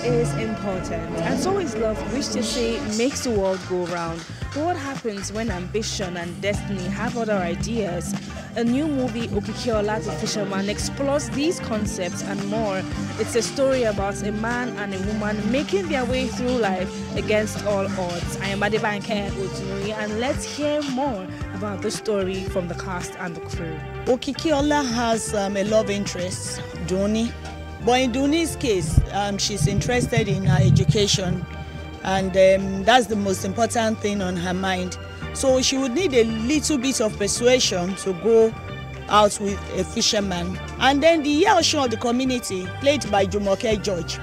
is important, and so is love, which they say makes the world go round. But what happens when ambition and destiny have other ideas? A new movie, Okikiola, the Fisherman, explores these concepts and more. It's a story about a man and a woman making their way through life against all odds. I am Adebanke Otunori, and let's hear more about the story from the cast and the crew. Okikiola has a love interest, Doni. But in Doni's case, she's interested in her education, and that's the most important thing on her mind. So she would need a little bit of persuasion to go out with a fisherman. And then the Yelshon of the community, played by Jumoke George,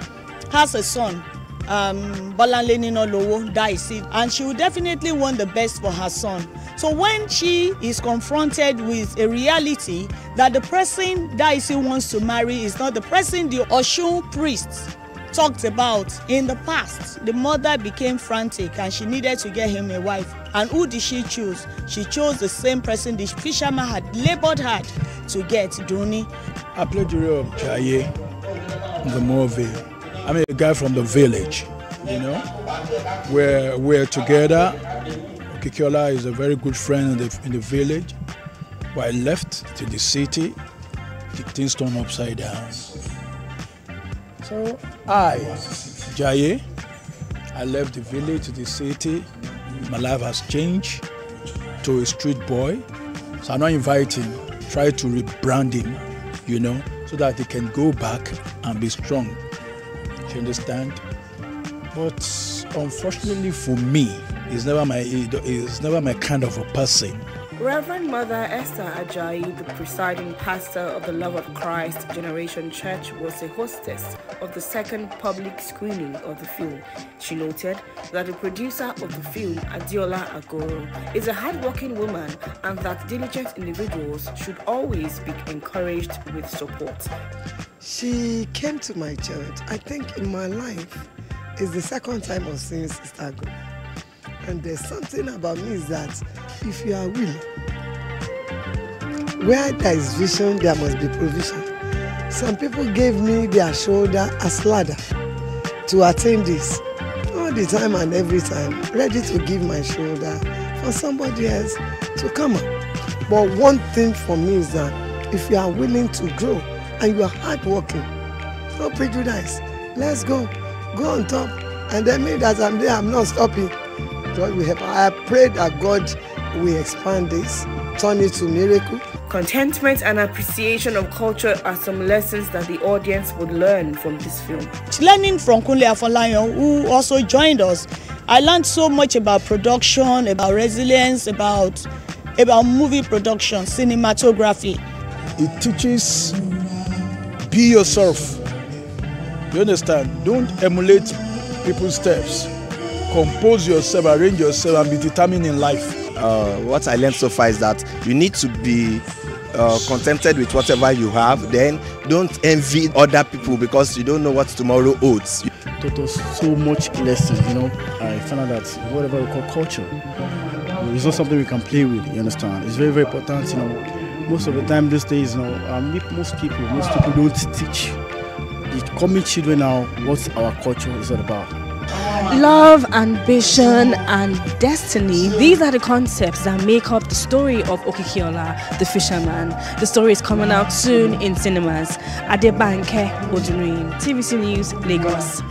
has a son, Bolanle Ninolowo Daisy, and she would definitely want the best for her son. So when she is confronted with a reality that the person Daisy wants to marry is not the person the Oshun priest talked about in the past, the mother became frantic and she needed to get him a wife. And who did she choose? She chose the same person the fisherman had labored hard to get, Doni. I played the role of Jaye in the movie. I'm a guy from the village, you know. We're together. Okikiola is a very good friend in the village. But I left to the city, things turned upside down. So Jaye, I left the village to the city. My life has changed to a street boy. So I'm not inviting, try to rebrand him, you know, so that he can go back and be strong. Do you understand? But unfortunately for me, he's never my kind of a person. Reverend Mother Esther Ajayi, the presiding pastor of the Love of Christ Generation Church, was a hostess of the second public screening of the film. She noted that the producer of the film, Adiola Agoro, is a hardworking woman and that diligent individuals should always be encouraged with support. She came to my church. I think in my life, it's the second time of seeing Sister Agoro. And there's something about me is that if you are willing, where there is vision, there must be provision. Some people gave me their shoulder as ladder to attain this. All the time and every time, ready to give my shoulder for somebody else to come up. But one thing for me is that if you are willing to grow and you are hardworking, no prejudice, let's go on top. And then me that I'm there, I'm not stopping. God will help. I pray that God will expand this, turn it to miracle. Contentment and appreciation of culture are some lessons that the audience would learn from this film. Learning from Kunle Afolayan, who also joined us, I learned so much about production, about resilience, about movie production, cinematography. It teaches, be yourself. You understand? Don't emulate people's steps. Compose yourself, arrange yourself, and be determined in life. What I learned so far is that you need to be contented with whatever you have. Then don't envy other people because you don't know what tomorrow holds. It taught us so much lessons, you know. I found out that whatever we call culture, it's not something we can play with, you understand. It's very, very important, you know. Most of the time these days, you know, most people don't teach the coming children now what our culture is all about. Love, ambition, and destiny. These are the concepts that make up the story of Okikiola, the Fisherman. The story is coming out soon in cinemas. Adebanke Otunori, TVC News, Lagos.